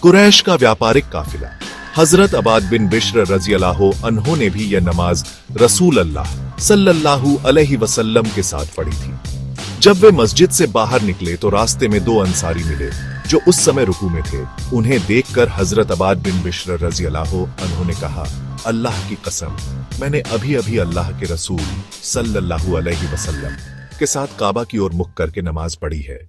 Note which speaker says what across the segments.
Speaker 1: कुरैश का व्यापारिक काफिला। हजरत अबाद बिन बिश्र रज़ियल्लाहु अन्हु ने भी यह नमाज रसूल अल्लाह सल्लल्लाहु अलैहि वसल्लम के साथ पढ़ी थी। जब वे मस्जिद से बाहर निकले तो रास्ते में 2 अंसारी मिले जो उस समय रुकू में थे। उन्हें देखकर हजरत अबाद बिन बिश्र रज़ियल्लाहु अन्हु ने कहा, अल्लाह की कसम, मैंने अभी अभी अल्लाह के रसूल सल्लल्लाहु अलैहि वसल्लम के साथ काबा की ओर मुख करके नमाज पढ़ी है।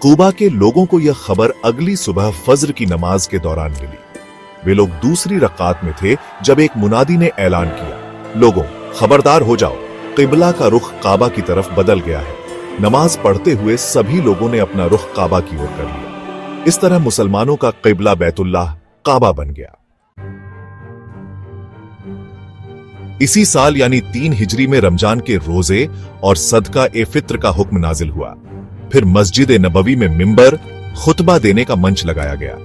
Speaker 1: कूबा के लोगों को यह खबर अगली सुबह फज्र की नमाज के दौरान मिली। वे लोग दूसरी रकात में थे जब एक मुनादी ने ऐलान किया, लोगों खबरदार हो जाओ, किबला का रुख काबा की तरफ बदल गया है। नमाज पढ़ते हुए सभी लोगों ने अपना रुख काबा की ओर कर लिया। इस तरह मुसलमानों का किबला बैतुल्लाह काबा बन गया। इसी साल यानी 3 हिजरी में रमजान के रोजे और सदका ए फित्र का हुक्म नाजिल हुआ। फिर मस्जिद नबवी में मिंबर खुतबा देने का मंच लगाया गया।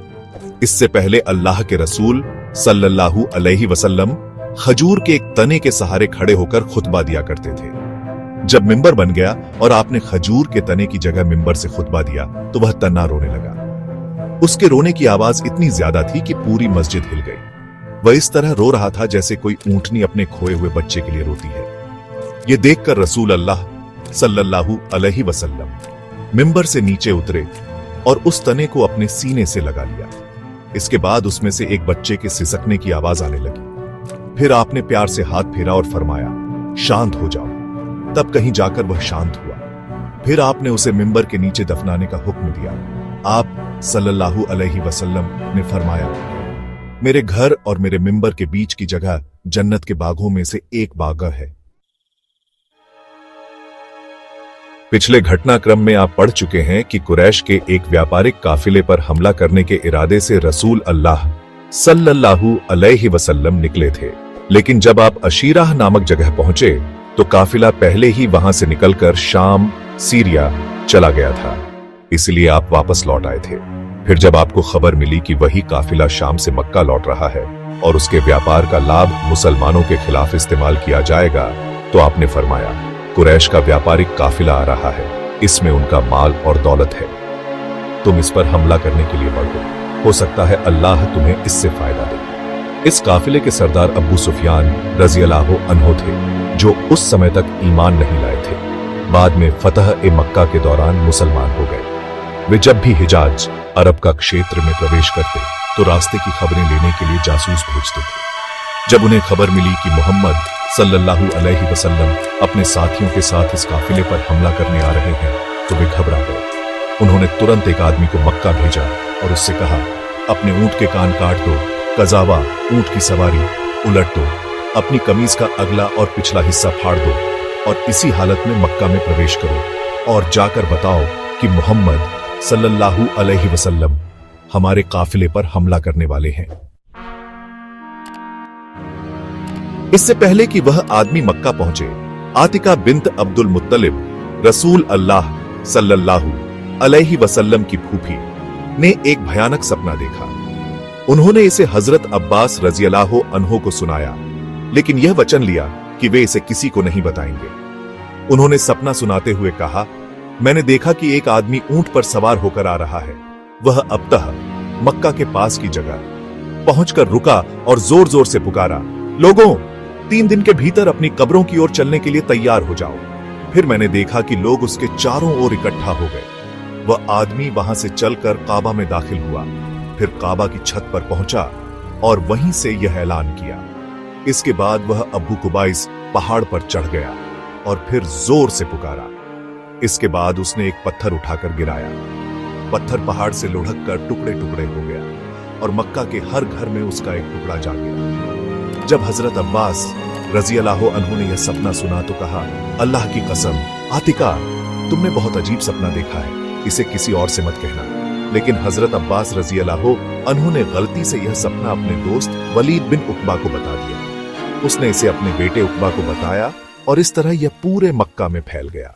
Speaker 1: इससे पहले अल्लाह के रसूल सल्लल्लाहु अलैहि वसल्लम खजूर के एक तने के सहारे खड़े होकर खुतबा दिया करते थे। जब मिंबर बन गया और आपने खजूर के तने की जगह मिंबर से खुतबा दिया तो वह तना रोने लगा। उसके रोने की आवाज इतनी ज्यादा थी कि पूरी मस्जिद हिल गई। वह इस तरह रो रहा था जैसे कोई ऊंटनी अपने खोए हुए बच्चे के लिए रोती है। यह देखकर रसूल अल्लाह सल्लल्लाहु अलैहि वसल्लम मिंबर से नीचे उतरे और उस तने को अपने सीने से लगा लिया। इसके बाद उसमें से एक बच्चे के सिसकने की आवाज आने लगी। फिर आपने प्यार से हाथ फेरा और फरमाया, शांत हो जाओ। तब कहीं जाकर वह शांत हुआ। फिर आपने उसे मिंबर के नीचे दफनाने का हुक्म दिया। आप सल्लल्लाहु अलैहि वसल्लम ने फरमाया, मेरे घर और मेरे मिंबर के बीच की जगह जन्नत के बागों में से एक बाग है। पिछले घटनाक्रम में आप पढ़ चुके हैं कि कुरैश के एक व्यापारिक काफिले पर हमला करने के इरादे से रसूल अल्लाह सल्लल्लाहु अलैहि वसल्लम निकले थे। लेकिन जब आप अशीराह नामक जगह पहुंचे तो काफिला पहले ही वहां से निकलकर शाम, सीरिया चला गया था, इसलिए आप वापस लौट आए थे। फिर जब आपको खबर मिली कि वही काफिला शाम से मक्का लौट रहा है और उसके व्यापार का लाभ मुसलमानों के खिलाफ इस्तेमाल किया जाएगा, तो आपने फरमाया, कुरैश का व्यापारिक काफिला आ रहा है, इसमें उनका माल और दौलत है, तुम इस पर हमला करने के लिए बढ़ो, हो सकता है अल्लाह तुम्हें इससे फायदा दे। इस काफिले के सरदार अबू सुफियान रज़ियल्लाहु अन्हु थे, जो उस समय तक ईमान नहीं लाए थे। बाद में फतह ए मक्का के दौरान मुसलमान हो गए। वे जब भी हिजाज अरब का क्षेत्र में प्रवेश करते तो रास्ते की खबरें लेने के लिए जासूस भेजते थे। जब उन्हें खबर मिली कि मोहम्मद सल्लल्लाहु अलैहि वसल्लम अपने साथियों के साथ इस काफिले पर हमला करने आ रहे हैं तो वे घबरा गए। उन्होंने तुरंत एक आदमी को मक्का भेजा और उससे कहा, अपने ऊंट के कान काट दो, कजावा ऊंट की सवारी उलट दो, अपनी कमीज का अगला और पिछला हिस्सा फाड़ दो और इसी हालत में मक्का में प्रवेश करो और जाकर बताओ कि मोहम्मद सल्लल्लाहु अलैहि वसल्लम हमारे काफिले पर हमला करने वाले हैं। इससे पहले कि वह आदमी मक्का पहुंचे, आतिका बिन्त अब्दुल मुत्तलिब रसूल अल्लाह सल्लल्लाहु अलैहि वसल्लम की फूफी ने एक भयानक सपना देखा। उन्होंने इसे हजरत अब्बास रज़ियल्लाहु अन्हु को सुनाया, लेकिन यह वचन लिया कि वे इसे किसी को नहीं बताएंगे। उन्होंने सपना सुनाते हुए कहा, मैंने देखा कि एक आदमी ऊंट पर सवार होकर आ रहा है। वह अब्तह मक्का के पास की जगह पहुंचकर रुका और जोर जोर से पुकारा, लोगों 3 दिन के भीतर अपनी कब्रों की ओर चलने के लिए तैयार हो जाओ। फिर मैंने देखा कि लोग उसके चारों ओर इकट्ठा हो गए। वह आदमी वहां से चलकर काबा में दाखिल हुआ, फिर काबा की छत पर पहुंचा और वहीं से यह ऐलान किया। इसके बाद वह अबू कुबैस पहाड़ पर चढ़ गया और फिर जोर से पुकारा। इसके बाद उसने एक पत्थर उठाकर गिराया। पत्थर पहाड़ से लुढ़क कर टुकड़े टुकड़े हो गया और मक्का के हर घर में उसका एक टुकड़ा जा गिरा। जब हजरत अब्बास रज़ियल्लाहु अन्हु ने यह सपना सुना तो कहा, अल्लाह की कसम आतिका, तुमने बहुत अजीब सपना देखा है, इसे किसी और से मत कहना। लेकिन हजरत अब्बास रज़ियल्लाहु अन्हु ने गलती से यह सपना अपने दोस्त वलीद बिन उकबा को बता दिया। उसने इसे अपने बेटे उकबा को बताया और इस तरह यह पूरे मक्का में फैल गया।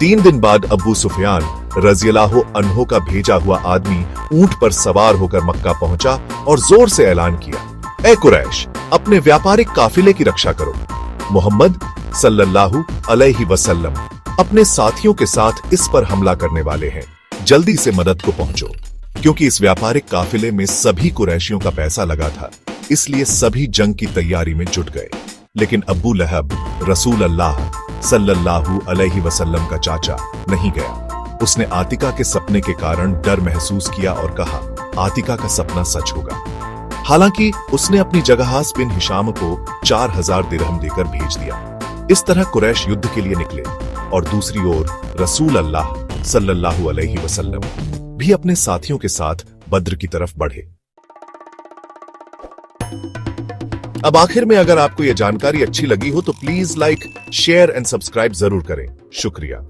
Speaker 1: 3 दिन बाद अबू सुफियान रज़ियल्लाहु अन्हु का भेजा हुआ आदमी ऊंट पर सवार होकर मक्का पहुंचा और जोर से ऐलान किया, ए कुरैश, अपने व्यापारिक काफिले की रक्षा करो। मोहम्मद सल्लल्लाहु अलैहि वसल्लम अपने साथियों के साथ इस पर हमला करने वाले हैं। जल्दी से मदद को पहुंचो, क्योंकि इस व्यापारिक काफिले में सभी कुरैशियों का पैसा लगा था, इसलिए सभी जंग की तैयारी में जुट गए। लेकिन अब्बू लहब रसूल अल्लाह सल्लल्लाहु अलैहि वसल्लम का चाचा नहीं गया। उसने आतिका के सपने के कारण डर महसूस किया और कहा, आतिका का सपना सच होगा। हालांकि उसने अपनी जगहास बिन हिशाम को 4000 दिरहम देकर भेज दिया। इस तरह कुरैश युद्ध के लिए निकले और दूसरी ओर रसूल अल्लाह सल्लल्लाहु अलैहि वसल्लम भी अपने साथियों के साथ बद्र की तरफ बढ़े। अब आखिर में अगर आपको यह जानकारी अच्छी लगी हो तो please like, share and subscribe जरूर करें। शुक्रिया।